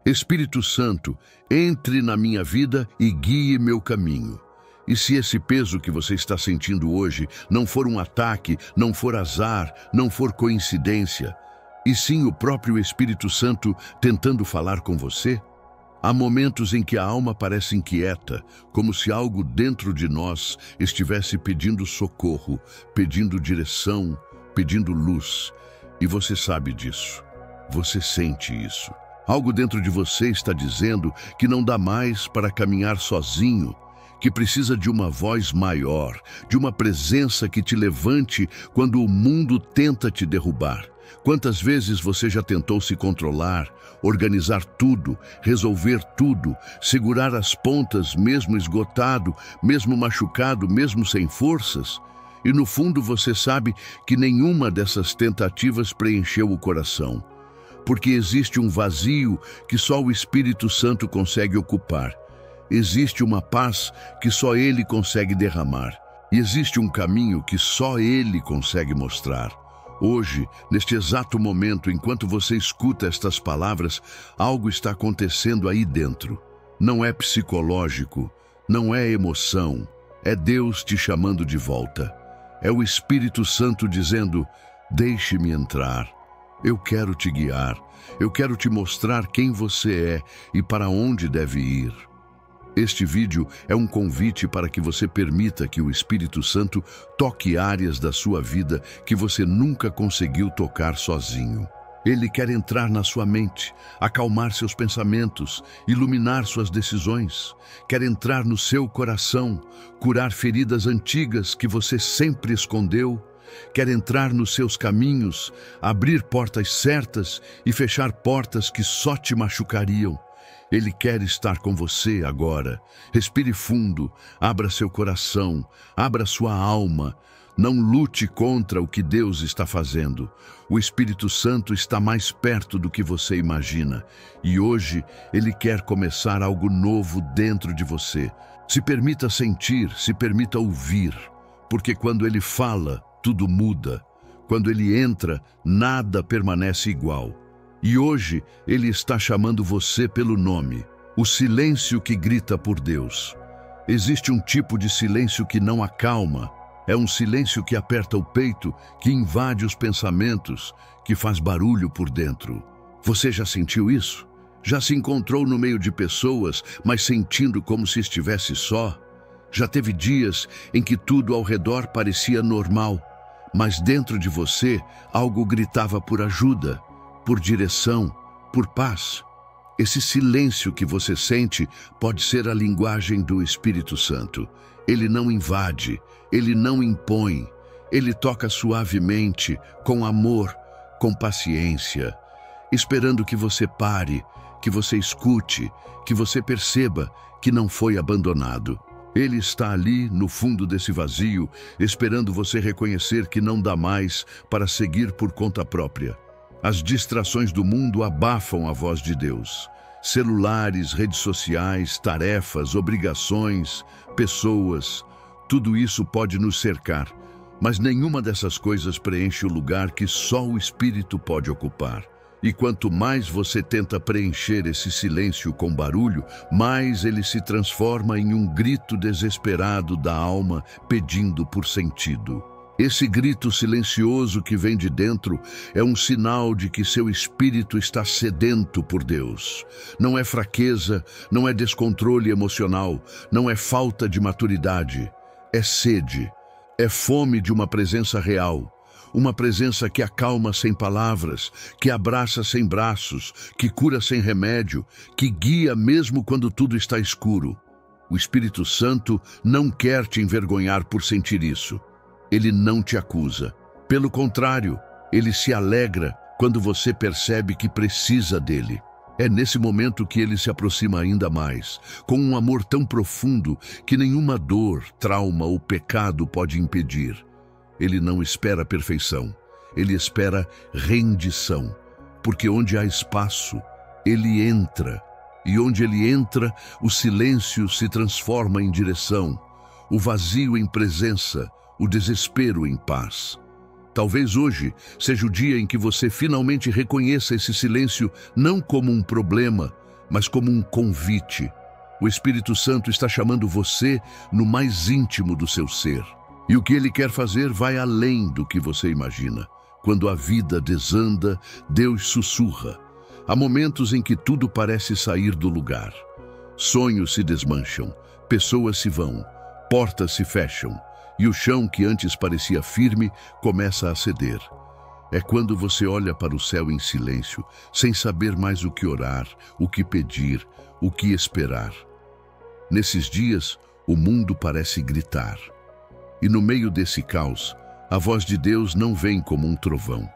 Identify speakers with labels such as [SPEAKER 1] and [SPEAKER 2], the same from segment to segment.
[SPEAKER 1] Espírito Santo, entre na minha vida e guie meu caminho. E se esse peso que você está sentindo hoje não for um ataque, não for azar, não for coincidência, e sim o próprio Espírito Santo tentando falar com você? Há momentos em que a alma parece inquieta, como se algo dentro de nós estivesse pedindo socorro, pedindo direção, pedindo luz. E você sabe disso. Você sente isso. Algo dentro de você está dizendo que não dá mais para caminhar sozinho, que precisa de uma voz maior, de uma presença que te levante quando o mundo tenta te derrubar. Quantas vezes você já tentou se controlar, organizar tudo, resolver tudo, segurar as pontas mesmo esgotado, mesmo machucado, mesmo sem forças? E no fundo você sabe que nenhuma dessas tentativas preencheu o coração, porque existe um vazio que só o Espírito Santo consegue ocupar. Existe uma paz que só Ele consegue derramar. E existe um caminho que só Ele consegue mostrar. Hoje, neste exato momento, enquanto você escuta estas palavras, algo está acontecendo aí dentro. Não é psicológico, não é emoção, é Deus te chamando de volta. É o Espírito Santo dizendo: deixe-me entrar. Eu quero te guiar, eu quero te mostrar quem você é e para onde deve ir. Este vídeo é um convite para que você permita que o Espírito Santo toque áreas da sua vida que você nunca conseguiu tocar sozinho. Ele quer entrar na sua mente, acalmar seus pensamentos, iluminar suas decisões. Quer entrar no seu coração, curar feridas antigas que você sempre escondeu. Quer entrar nos seus caminhos, abrir portas certas e fechar portas que só te machucariam. Ele quer estar com você agora. Respire fundo, abra seu coração, abra sua alma. Não lute contra o que Deus está fazendo. O Espírito Santo está mais perto do que você imagina. E hoje Ele quer começar algo novo dentro de você. Se permita sentir, se permita ouvir. Porque quando Ele fala, tudo muda. Quando Ele entra, nada permanece igual. E hoje Ele está chamando você pelo nome. O silêncio que grita por Deus. Existe um tipo de silêncio que não acalma. É um silêncio que aperta o peito, que invade os pensamentos, que faz barulho por dentro. Você já sentiu isso? Já se encontrou no meio de pessoas, mas sentindo como se estivesse só? Já teve dias em que tudo ao redor parecia normal, mas dentro de você algo gritava por ajuda, por direção, por paz. Esse silêncio que você sente pode ser a linguagem do Espírito Santo. Ele não invade, Ele não impõe, Ele toca suavemente, com amor, com paciência, esperando que você pare, que você escute, que você perceba que não foi abandonado. Ele está ali, no fundo desse vazio, esperando você reconhecer que não dá mais para seguir por conta própria. As distrações do mundo abafam a voz de Deus. Celulares, redes sociais, tarefas, obrigações, pessoas, tudo isso pode nos cercar, mas nenhuma dessas coisas preenche o lugar que só o Espírito pode ocupar. E quanto mais você tenta preencher esse silêncio com barulho, mais ele se transforma em um grito desesperado da alma pedindo por sentido. Esse grito silencioso que vem de dentro é um sinal de que seu espírito está sedento por Deus. Não é fraqueza, não é descontrole emocional, não é falta de maturidade. É sede, é fome de uma presença real. Uma presença que acalma sem palavras, que abraça sem braços, que cura sem remédio, que guia mesmo quando tudo está escuro. O Espírito Santo não quer te envergonhar por sentir isso. Ele não te acusa. Pelo contrário, ele se alegra quando você percebe que precisa dele. É nesse momento que ele se aproxima ainda mais, com um amor tão profundo que nenhuma dor, trauma ou pecado pode impedir. Ele não espera perfeição, ele espera rendição, porque onde há espaço, ele entra. E onde ele entra, o silêncio se transforma em direção, o vazio em presença, o desespero em paz. Talvez hoje seja o dia em que você finalmente reconheça esse silêncio não como um problema, mas como um convite. O Espírito Santo está chamando você no mais íntimo do seu ser. E o que ele quer fazer vai além do que você imagina. Quando a vida desanda, Deus sussurra. Há momentos em que tudo parece sair do lugar. Sonhos se desmancham, pessoas se vão, portas se fecham, e o chão que antes parecia firme começa a ceder. É quando você olha para o céu em silêncio, sem saber mais o que orar, o que pedir, o que esperar. Nesses dias, o mundo parece gritar. E no meio desse caos, a voz de Deus não vem como um trovão.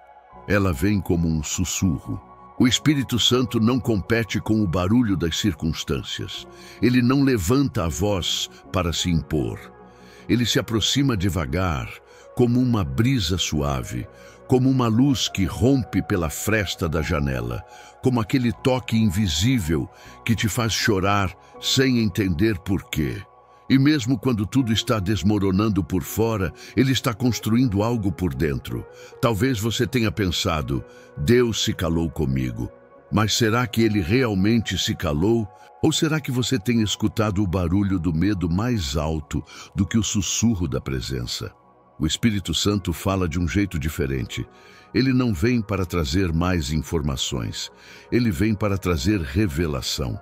[SPEAKER 1] Ela vem como um sussurro. O Espírito Santo não compete com o barulho das circunstâncias. Ele não levanta a voz para se impor. Ele se aproxima devagar, como uma brisa suave, como uma luz que rompe pela fresta da janela, como aquele toque invisível que te faz chorar sem entender por quê. E mesmo quando tudo está desmoronando por fora, ele está construindo algo por dentro. Talvez você tenha pensado, Deus se calou comigo. Mas será que ele realmente se calou? Ou será que você tem escutado o barulho do medo mais alto do que o sussurro da presença? O Espírito Santo fala de um jeito diferente. Ele não vem para trazer mais informações. Ele vem para trazer revelação.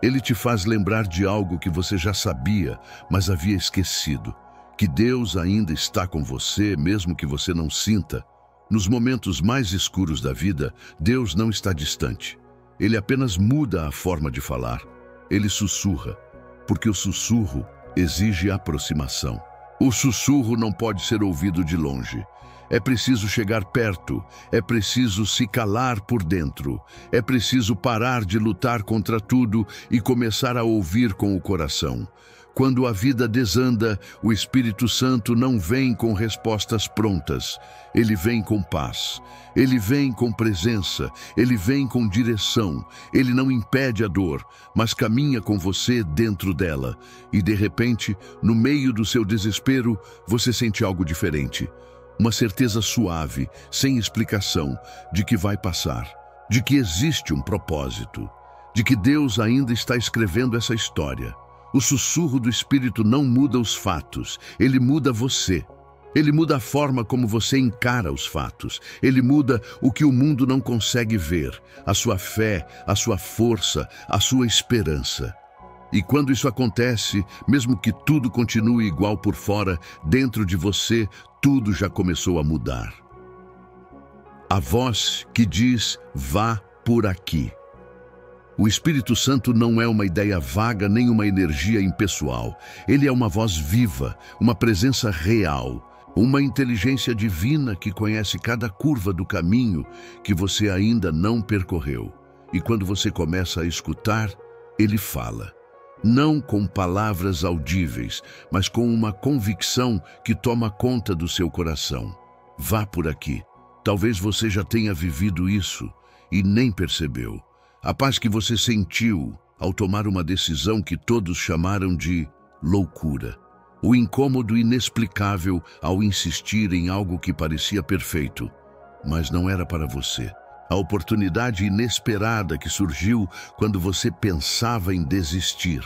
[SPEAKER 1] Ele te faz lembrar de algo que você já sabia, mas havia esquecido. Que Deus ainda está com você, mesmo que você não sinta. Nos momentos mais escuros da vida, Deus não está distante. Ele apenas muda a forma de falar. Ele sussurra, porque o sussurro exige aproximação. O sussurro não pode ser ouvido de longe. É preciso chegar perto, é preciso se calar por dentro, é preciso parar de lutar contra tudo e começar a ouvir com o coração. Quando a vida desanda, o Espírito Santo não vem com respostas prontas. Ele vem com paz, ele vem com presença, ele vem com direção. Ele não impede a dor, mas caminha com você dentro dela. E de repente, no meio do seu desespero, você sente algo diferente. Uma certeza suave, sem explicação, de que vai passar, de que existe um propósito, de que Deus ainda está escrevendo essa história. O sussurro do Espírito não muda os fatos, ele muda você. Ele muda a forma como você encara os fatos. Ele muda o que o mundo não consegue ver, a sua fé, a sua força, a sua esperança. E quando isso acontece, mesmo que tudo continue igual por fora, dentro de você, tudo já começou a mudar. A voz que diz, vá por aqui. O Espírito Santo não é uma ideia vaga nem uma energia impessoal. Ele é uma voz viva, uma presença real, uma inteligência divina que conhece cada curva do caminho que você ainda não percorreu. E quando você começa a escutar, ele fala. Não com palavras audíveis, mas com uma convicção que toma conta do seu coração. Vá por aqui. Talvez você já tenha vivido isso e nem percebeu. A paz que você sentiu ao tomar uma decisão que todos chamaram de loucura. O incômodo inexplicável ao insistir em algo que parecia perfeito, mas não era para você. A oportunidade inesperada que surgiu quando você pensava em desistir.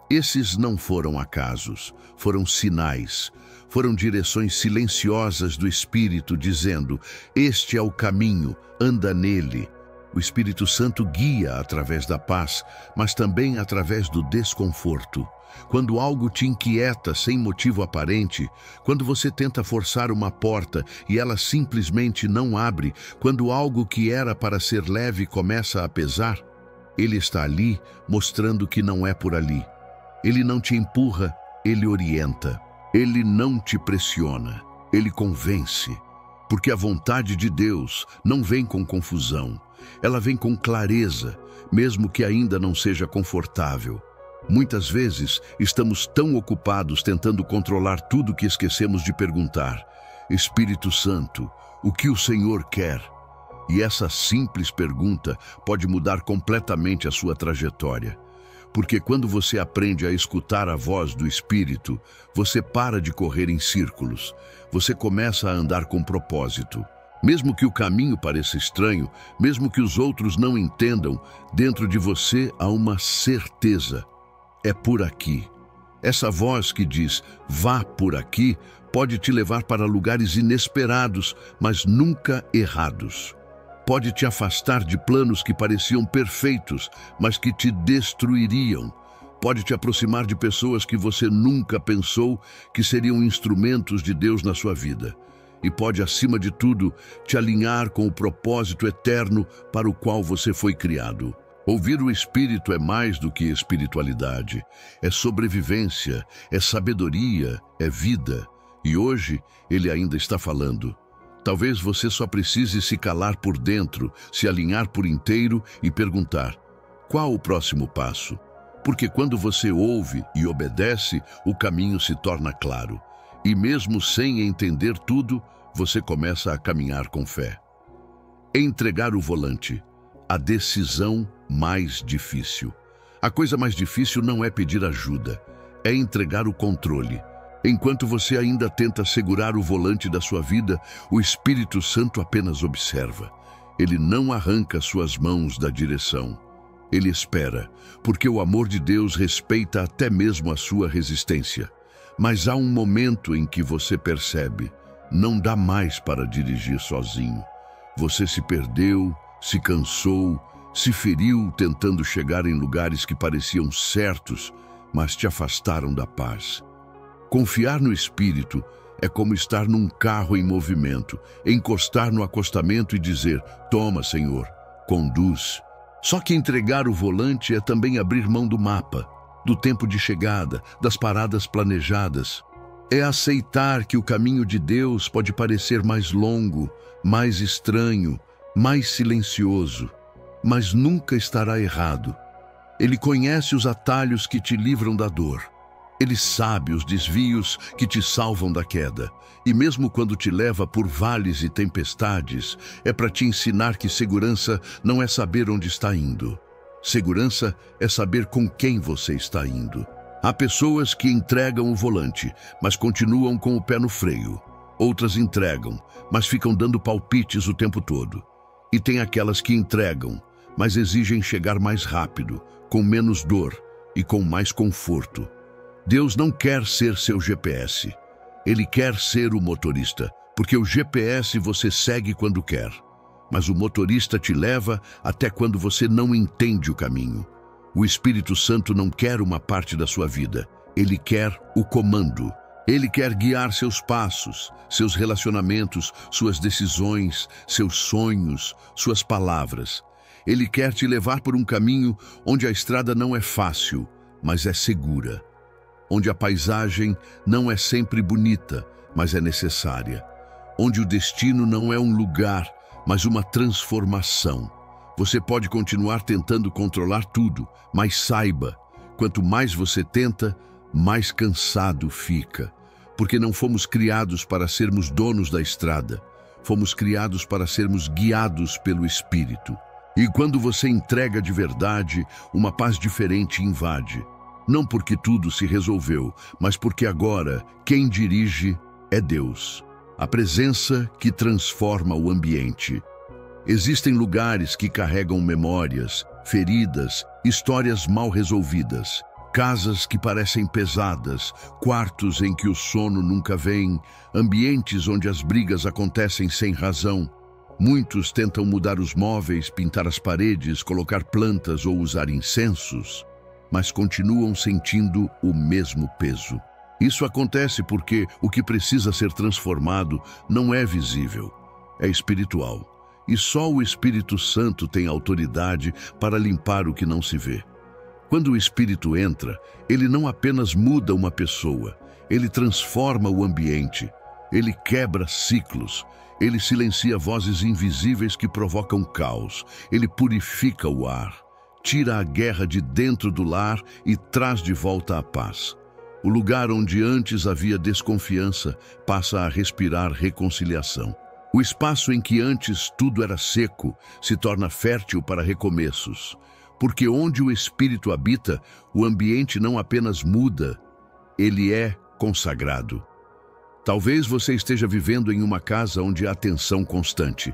[SPEAKER 1] Esses não foram acasos, foram sinais, foram direções silenciosas do Espírito dizendo, este é o caminho, anda nele. O Espírito Santo guia através da paz, mas também através do desconforto. Quando algo te inquieta sem motivo aparente, quando você tenta forçar uma porta e ela simplesmente não abre, quando algo que era para ser leve começa a pesar, ele está ali mostrando que não é por ali. Ele não te empurra, ele orienta. Ele não te pressiona, ele convence. Porque a vontade de Deus não vem com confusão, ela vem com clareza, mesmo que ainda não seja confortável. Muitas vezes, estamos tão ocupados tentando controlar tudo que esquecemos de perguntar, Espírito Santo, o que o Senhor quer? E essa simples pergunta pode mudar completamente a sua trajetória. Porque quando você aprende a escutar a voz do Espírito, você para de correr em círculos, você começa a andar com propósito. Mesmo que o caminho pareça estranho, mesmo que os outros não entendam, dentro de você há uma certeza: é por aqui. Essa voz que diz, vá por aqui, pode te levar para lugares inesperados, mas nunca errados. Pode te afastar de planos que pareciam perfeitos, mas que te destruiriam. Pode te aproximar de pessoas que você nunca pensou que seriam instrumentos de Deus na sua vida. E pode, acima de tudo, te alinhar com o propósito eterno para o qual você foi criado. Ouvir o Espírito é mais do que espiritualidade. É sobrevivência, é sabedoria, é vida. E hoje, Ele ainda está falando. Talvez você só precise se calar por dentro, se alinhar por inteiro e perguntar: qual o próximo passo? Porque quando você ouve e obedece, o caminho se torna claro. E mesmo sem entender tudo, você começa a caminhar com fé. Entregar o volante. A decisão mais difícil. A coisa mais difícil não é pedir ajuda, é entregar o controle. Enquanto você ainda tenta segurar o volante da sua vida, o Espírito Santo apenas observa. Ele não arranca suas mãos da direção. Ele espera, porque o amor de Deus respeita até mesmo a sua resistência. Mas há um momento em que você percebe, não dá mais para dirigir sozinho. Você se perdeu, se cansou, se feriu tentando chegar em lugares que pareciam certos, mas te afastaram da paz. Confiar no Espírito é como estar num carro em movimento, encostar no acostamento e dizer: toma, Senhor, conduz. Só que entregar o volante é também abrir mão do mapa, do tempo de chegada, das paradas planejadas. É aceitar que o caminho de Deus pode parecer mais longo, mais estranho, mais silencioso, mas nunca estará errado. Ele conhece os atalhos que te livram da dor. Ele sabe os desvios que te salvam da queda. E mesmo quando te leva por vales e tempestades, é para te ensinar que segurança não é saber onde está indo. Segurança é saber com quem você está indo. Há pessoas que entregam o volante, mas continuam com o pé no freio. Outras entregam, mas ficam dando palpites o tempo todo. E tem aquelas que entregam, mas exigem chegar mais rápido, com menos dor e com mais conforto. Deus não quer ser seu GPS. Ele quer ser o motorista, porque o GPS você segue quando quer. Mas o motorista te leva até quando você não entende o caminho. O Espírito Santo não quer uma parte da sua vida. Ele quer o comando. Ele quer guiar seus passos, seus relacionamentos, suas decisões, seus sonhos, suas palavras. Ele quer te levar por um caminho onde a estrada não é fácil, mas é segura. Onde a paisagem não é sempre bonita, mas é necessária. Onde o destino não é um lugar, mas uma transformação. Você pode continuar tentando controlar tudo, mas saiba, quanto mais você tenta, mais cansado fica. Porque não fomos criados para sermos donos da estrada. Fomos criados para sermos guiados pelo Espírito. E quando você entrega de verdade, uma paz diferente invade. Não porque tudo se resolveu, mas porque agora quem dirige é Deus. A presença que transforma o ambiente. Existem lugares que carregam memórias, feridas, histórias mal resolvidas. Casas que parecem pesadas, quartos em que o sono nunca vem, ambientes onde as brigas acontecem sem razão. Muitos tentam mudar os móveis, pintar as paredes, colocar plantas ou usar incensos, mas continuam sentindo o mesmo peso. Isso acontece porque o que precisa ser transformado não é visível, é espiritual. E só o Espírito Santo tem autoridade para limpar o que não se vê. Quando o Espírito entra, ele não apenas muda uma pessoa, ele transforma o ambiente, ele quebra ciclos, ele silencia vozes invisíveis que provocam caos, ele purifica o ar, tira a guerra de dentro do lar e traz de volta a paz. O lugar onde antes havia desconfiança passa a respirar reconciliação. O espaço em que antes tudo era seco se torna fértil para recomeços. Porque onde o Espírito habita, o ambiente não apenas muda, ele é consagrado. Talvez você esteja vivendo em uma casa onde há tensão constante,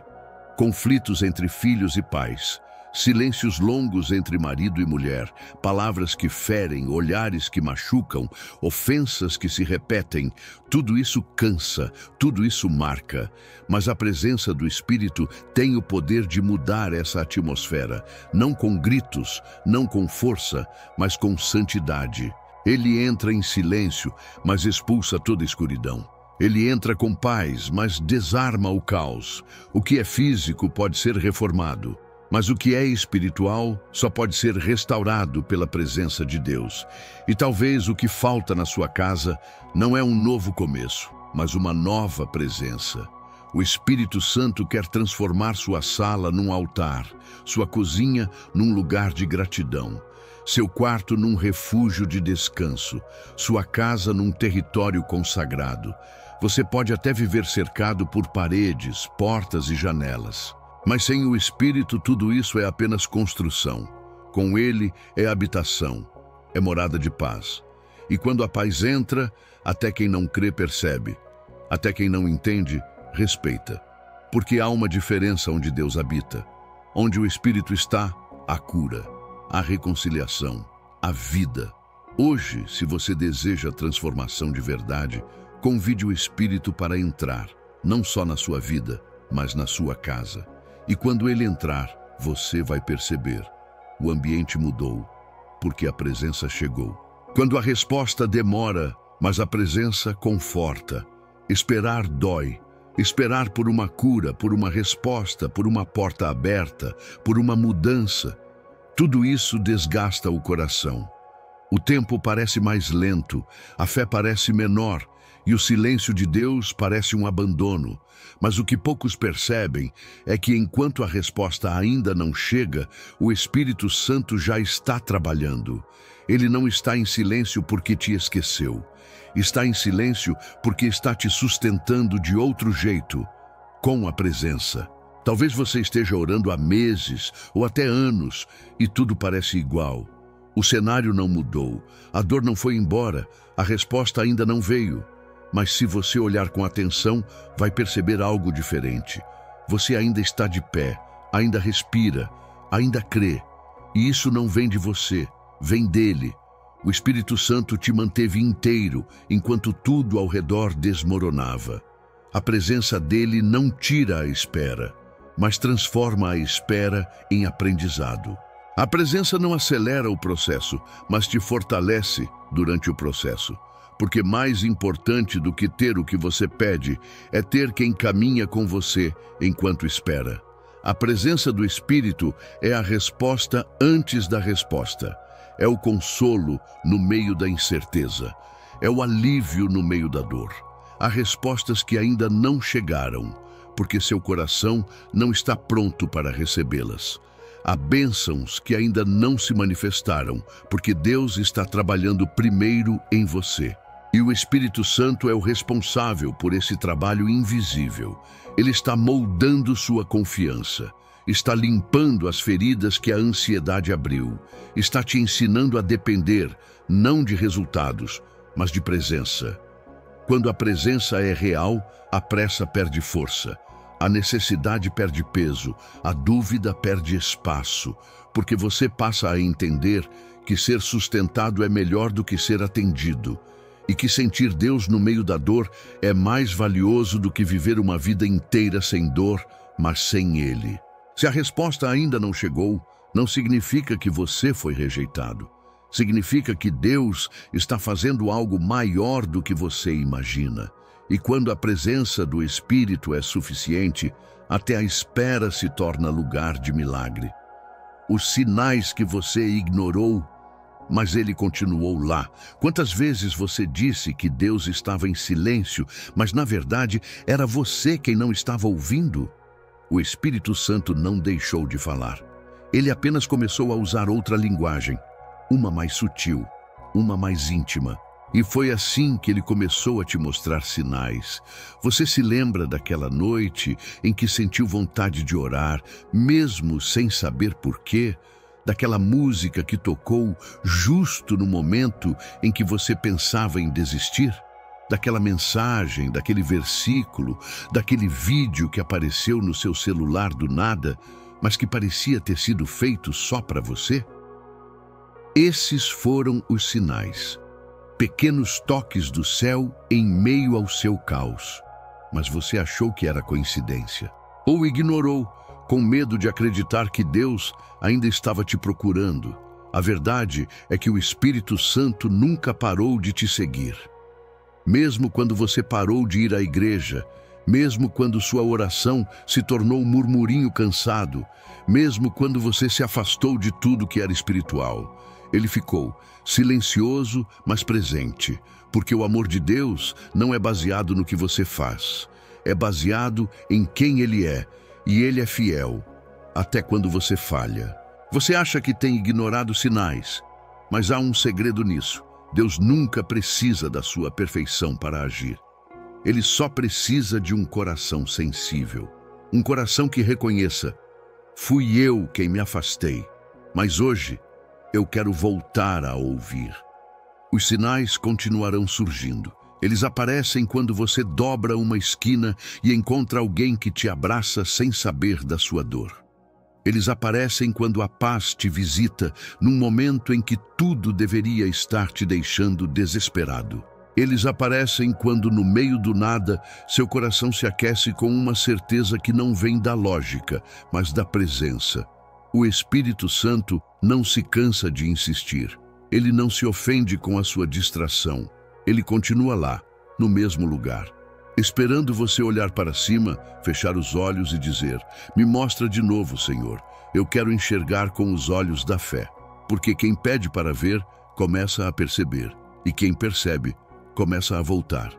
[SPEAKER 1] conflitos entre filhos e pais, silêncios longos entre marido e mulher, palavras que ferem, olhares que machucam, ofensas que se repetem. Tudo isso cansa, tudo isso marca. Mas a presença do Espírito tem o poder de mudar essa atmosfera, não com gritos, não com força, mas com santidade. Ele entra em silêncio, mas expulsa toda escuridão. Ele entra com paz, mas desarma o caos. O que é físico pode ser reformado, mas o que é espiritual só pode ser restaurado pela presença de Deus. E talvez o que falta na sua casa não é um novo começo, mas uma nova presença. O Espírito Santo quer transformar sua sala num altar, sua cozinha num lugar de gratidão, seu quarto num refúgio de descanso, sua casa num território consagrado. Você pode até viver cercado por paredes, portas e janelas. Mas sem o Espírito, tudo isso é apenas construção. Com ele é habitação, é morada de paz. E quando a paz entra, até quem não crê percebe, até quem não entende, respeita. Porque há uma diferença onde Deus habita. Onde o Espírito está, há cura, há reconciliação, há vida. Hoje, se você deseja transformação de verdade, convide o Espírito para entrar, não só na sua vida, mas na sua casa. E quando ele entrar, você vai perceber. O ambiente mudou, porque a presença chegou. Quando a resposta demora, mas a presença conforta. Esperar dói. Esperar por uma cura, por uma resposta, por uma porta aberta, por uma mudança. Tudo isso desgasta o coração. O tempo parece mais lento, a fé parece menor, e o silêncio de Deus parece um abandono. Mas o que poucos percebem é que enquanto a resposta ainda não chega, o Espírito Santo já está trabalhando. Ele não está em silêncio porque te esqueceu. Está em silêncio porque está te sustentando de outro jeito, com a presença. Talvez você esteja orando há meses ou até anos e tudo parece igual. O cenário não mudou, a dor não foi embora, a resposta ainda não veio. Mas se você olhar com atenção, vai perceber algo diferente. Você ainda está de pé, ainda respira, ainda crê. E isso não vem de você, vem dele. O Espírito Santo te manteve inteiro, enquanto tudo ao redor desmoronava. A presença dele não tira a espera, mas transforma a espera em aprendizado. A presença não acelera o processo, mas te fortalece durante o processo. Porque mais importante do que ter o que você pede é ter quem caminha com você enquanto espera. A presença do Espírito é a resposta antes da resposta. É o consolo no meio da incerteza. É o alívio no meio da dor. Há respostas que ainda não chegaram, porque seu coração não está pronto para recebê-las. Há bênçãos que ainda não se manifestaram, porque Deus está trabalhando primeiro em você. E o Espírito Santo é o responsável por esse trabalho invisível. Ele está moldando sua confiança, está limpando as feridas que a ansiedade abriu, está te ensinando a depender, não de resultados, mas de presença. Quando a presença é real, a pressa perde força, a necessidade perde peso, a dúvida perde espaço, porque você passa a entender que ser sustentado é melhor do que ser atendido. E que sentir Deus no meio da dor é mais valioso do que viver uma vida inteira sem dor, mas sem Ele. Se a resposta ainda não chegou, não significa que você foi rejeitado. Significa que Deus está fazendo algo maior do que você imagina. E quando a presença do Espírito é suficiente, até a espera se torna lugar de milagre. Os sinais que você ignorou, mas ele continuou lá. Quantas vezes você disse que Deus estava em silêncio, mas na verdade era você quem não estava ouvindo? O Espírito Santo não deixou de falar. Ele apenas começou a usar outra linguagem, uma mais sutil, uma mais íntima. E foi assim que ele começou a te mostrar sinais. Você se lembra daquela noite em que sentiu vontade de orar, mesmo sem saber por quê? Daquela música que tocou justo no momento em que você pensava em desistir? daquela mensagem, daquele versículo, daquele vídeo que apareceu no seu celular do nada, mas que parecia ter sido feito só para você? Esses foram os sinais, pequenos toques do céu em meio ao seu caos. Mas você achou que era coincidência, ou ignorou, com medo de acreditar que Deus ainda estava te procurando. A verdade é que o Espírito Santo nunca parou de te seguir. Mesmo quando você parou de ir à igreja, mesmo quando sua oração se tornou um murmurinho cansado, mesmo quando você se afastou de tudo que era espiritual, ele ficou silencioso, mas presente, porque o amor de Deus não é baseado no que você faz, é baseado em quem Ele é, e Ele é fiel, até quando você falha. Você acha que tem ignorado sinais, mas há um segredo nisso. Deus nunca precisa da sua perfeição para agir. Ele só precisa de um coração sensível, um coração que reconheça: fui eu quem me afastei, mas hoje eu quero voltar a ouvir. Os sinais continuarão surgindo. Eles aparecem quando você dobra uma esquina e encontra alguém que te abraça sem saber da sua dor. Eles aparecem quando a paz te visita num momento em que tudo deveria estar te deixando desesperado. Eles aparecem quando, no meio do nada, seu coração se aquece com uma certeza que não vem da lógica, mas da presença. O Espírito Santo não se cansa de insistir. Ele não se ofende com a sua distração. Ele continua lá, no mesmo lugar, esperando você olhar para cima, fechar os olhos e dizer: me mostra de novo, Senhor. Eu quero enxergar com os olhos da fé. Porque quem pede para ver, começa a perceber. E quem percebe, começa a voltar.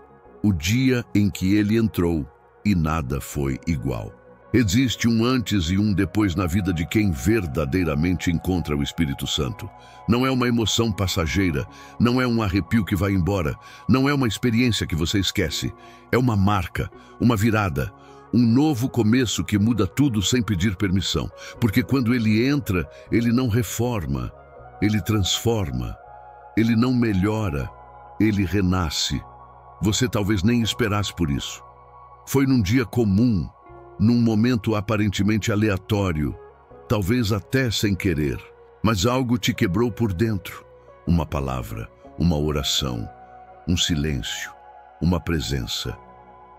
[SPEAKER 1] O dia em que ele entrou e nada foi igual. Existe um antes e um depois na vida de quem verdadeiramente encontra o Espírito Santo. Não é uma emoção passageira, não é um arrepio que vai embora, não é uma experiência que você esquece. É uma marca, uma virada, um novo começo que muda tudo sem pedir permissão. Porque quando ele entra, ele não reforma, ele transforma, ele não melhora, ele renasce. Você talvez nem esperasse por isso. Foi num dia comum, num momento aparentemente aleatório, talvez até sem querer, mas algo te quebrou por dentro. Uma palavra, uma oração, um silêncio, uma presença.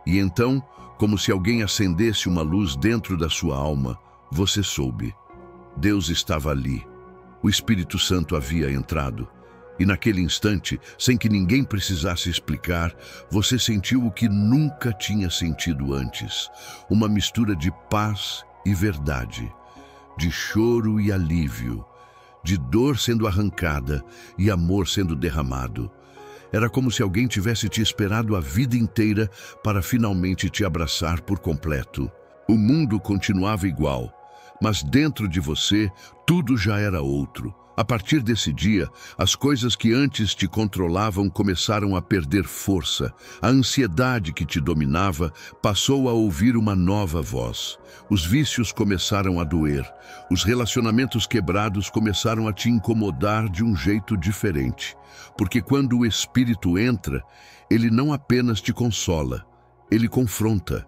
[SPEAKER 1] E então, como se alguém acendesse uma luz dentro da sua alma, você soube. Deus estava ali. O Espírito Santo havia entrado. E naquele instante, sem que ninguém precisasse explicar, você sentiu o que nunca tinha sentido antes. Uma mistura de paz e verdade, de choro e alívio, de dor sendo arrancada e amor sendo derramado. Era como se alguém tivesse te esperado a vida inteira para finalmente te abraçar por completo. O mundo continuava igual, mas dentro de você tudo já era outro. A partir desse dia, as coisas que antes te controlavam começaram a perder força. A ansiedade que te dominava passou a ouvir uma nova voz. Os vícios começaram a doer. Os relacionamentos quebrados começaram a te incomodar de um jeito diferente. Porque quando o Espírito entra, ele não apenas te consola, ele confronta.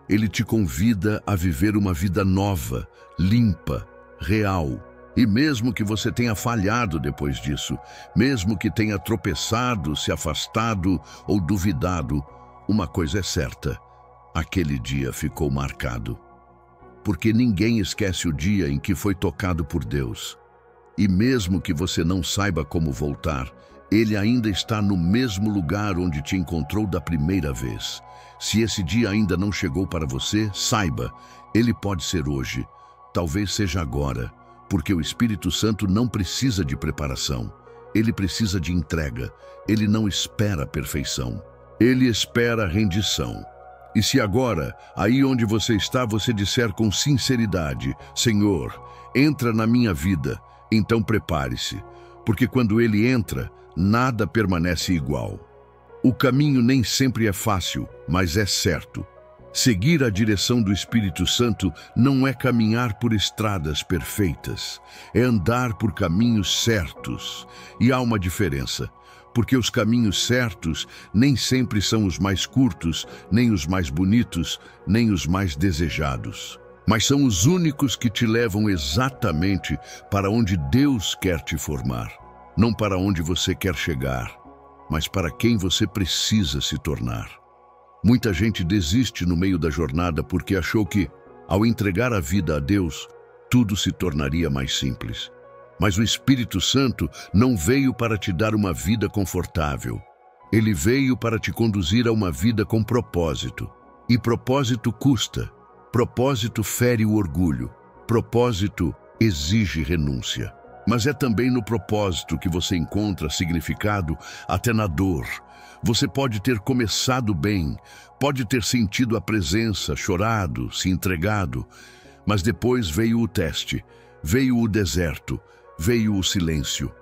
[SPEAKER 1] Ele te convida a viver uma vida nova, limpa, real. E mesmo que você tenha falhado depois disso, mesmo que tenha tropeçado, se afastado ou duvidado, uma coisa é certa: aquele dia ficou marcado. Porque ninguém esquece o dia em que foi tocado por Deus. E mesmo que você não saiba como voltar, Ele ainda está no mesmo lugar onde te encontrou da primeira vez. Se esse dia ainda não chegou para você, saiba, ele pode ser hoje, talvez seja agora. Porque o Espírito Santo não precisa de preparação. Ele precisa de entrega. Ele não espera a perfeição. Ele espera a rendição. E se agora, aí onde você está, você disser com sinceridade: Senhor, entra na minha vida, então prepare-se. Porque quando Ele entra, nada permanece igual. O caminho nem sempre é fácil, mas é certo. Seguir a direção do Espírito Santo não é caminhar por estradas perfeitas, é andar por caminhos certos. E há uma diferença, porque os caminhos certos nem sempre são os mais curtos, nem os mais bonitos, nem os mais desejados. Mas são os únicos que te levam exatamente para onde Deus quer te formar. Não para onde você quer chegar, mas para quem você precisa se tornar. Muita gente desiste no meio da jornada porque achou que, ao entregar a vida a Deus, tudo se tornaria mais simples. Mas o Espírito Santo não veio para te dar uma vida confortável. Ele veio para te conduzir a uma vida com propósito. E propósito custa. Propósito fere o orgulho. Propósito exige renúncia. Mas é também no propósito que você encontra significado até na dor. Você pode ter começado bem, pode ter sentido a presença, chorado, se entregado, mas depois veio o teste, veio o deserto, veio o silêncio.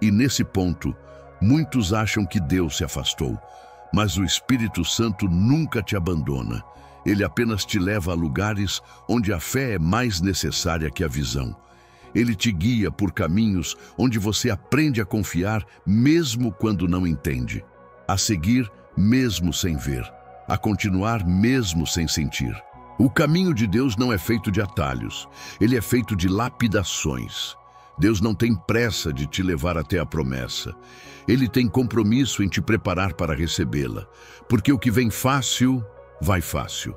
[SPEAKER 1] E nesse ponto, muitos acham que Deus se afastou, mas o Espírito Santo nunca te abandona. Ele apenas te leva a lugares onde a fé é mais necessária que a visão. Ele te guia por caminhos onde você aprende a confiar mesmo quando não entende, a seguir mesmo sem ver, a continuar mesmo sem sentir. O caminho de Deus não é feito de atalhos, ele é feito de lapidações. Deus não tem pressa de te levar até a promessa. Ele tem compromisso em te preparar para recebê-la, porque o que vem fácil, vai fácil.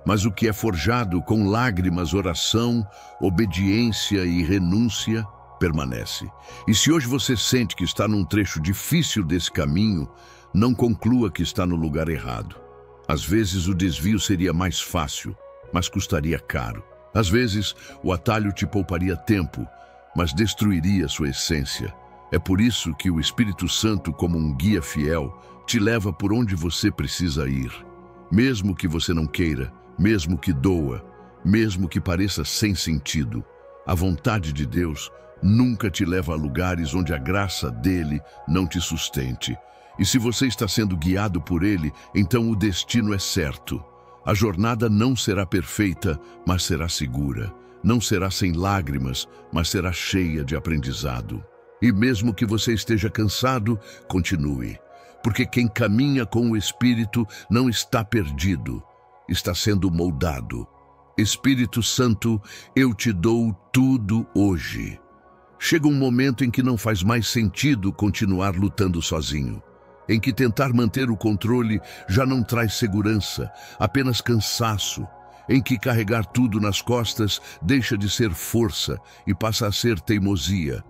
[SPEAKER 1] Mas o que é forjado com lágrimas, oração, obediência e renúncia, permanece. E se hoje você sente que está num trecho difícil desse caminho, não conclua que está no lugar errado. Às vezes o desvio seria mais fácil, mas custaria caro. Às vezes o atalho te pouparia tempo, mas destruiria sua essência. É por isso que o Espírito Santo, como um guia fiel, te leva por onde você precisa ir. Mesmo que você não queira, mesmo que doa, mesmo que pareça sem sentido, a vontade de Deus nunca te leva a lugares onde a graça dele não te sustente. E se você está sendo guiado por ele, então o destino é certo. A jornada não será perfeita, mas será segura. Não será sem lágrimas, mas será cheia de aprendizado. E mesmo que você esteja cansado, continue. Porque quem caminha com o Espírito não está perdido, está sendo moldado. Espírito Santo, eu te dou tudo hoje. Chega um momento em que não faz mais sentido continuar lutando sozinho, em que tentar manter o controle já não traz segurança, apenas cansaço, em que carregar tudo nas costas deixa de ser força e passa a ser teimosia.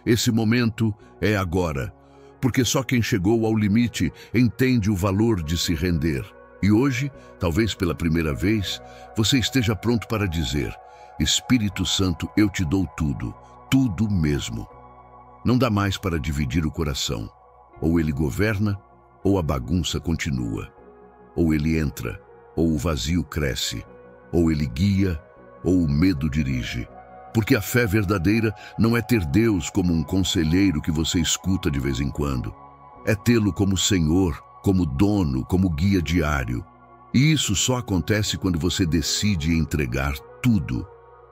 [SPEAKER 1] Esse momento é agora, porque só quem chegou ao limite entende o valor de se render. E hoje, talvez pela primeira vez, você esteja pronto para dizer: Espírito Santo, eu te dou tudo, tudo mesmo. Não dá mais para dividir o coração. Ou ele governa, ou a bagunça continua. Ou ele entra, ou o vazio cresce. Ou ele guia, ou o medo dirige. Porque a fé verdadeira não é ter Deus como um conselheiro que você escuta de vez em quando. É tê-lo como Senhor, como dono, como guia diário. E isso só acontece quando você decide entregar tudo,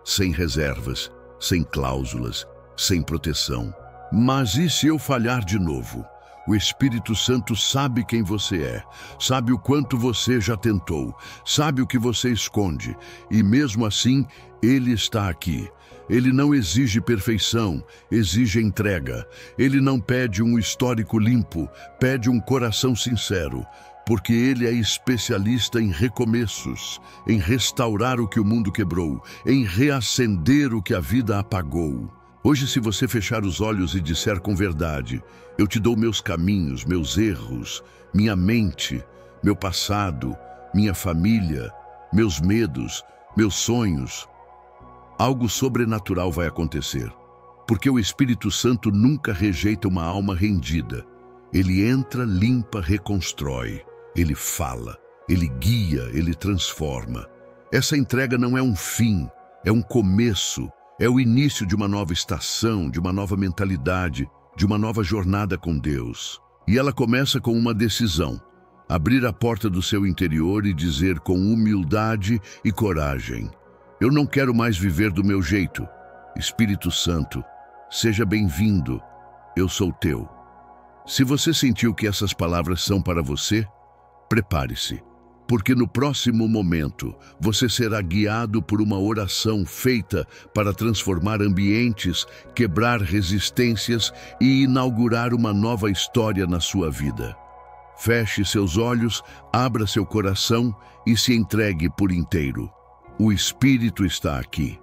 [SPEAKER 1] sem reservas, sem cláusulas, sem proteção. Mas e se eu falhar de novo? O Espírito Santo sabe quem você é, sabe o quanto você já tentou, sabe o que você esconde, e mesmo assim, Ele está aqui. Ele não exige perfeição, exige entrega. Ele não pede um histórico limpo, pede um coração sincero, porque Ele é especialista em recomeços, em restaurar o que o mundo quebrou, em reacender o que a vida apagou. Hoje, se você fechar os olhos e disser com verdade: eu te dou meus caminhos, meus erros, minha mente, meu passado, minha família, meus medos, meus sonhos, algo sobrenatural vai acontecer. Porque o Espírito Santo nunca rejeita uma alma rendida. Ele entra, limpa, reconstrói. Ele fala, ele guia, ele transforma. Essa entrega não é um fim, é um começo. É o início de uma nova estação, de uma nova mentalidade, de uma nova jornada com Deus. E ela começa com uma decisão: abrir a porta do seu interior e dizer com humildade e coragem: eu não quero mais viver do meu jeito. Espírito Santo, seja bem-vindo, eu sou teu. Se você sentiu que essas palavras são para você, prepare-se, porque no próximo momento você será guiado por uma oração feita para transformar ambientes, quebrar resistências e inaugurar uma nova história na sua vida. Feche seus olhos, abra seu coração e se entregue por inteiro. O Espírito está aqui.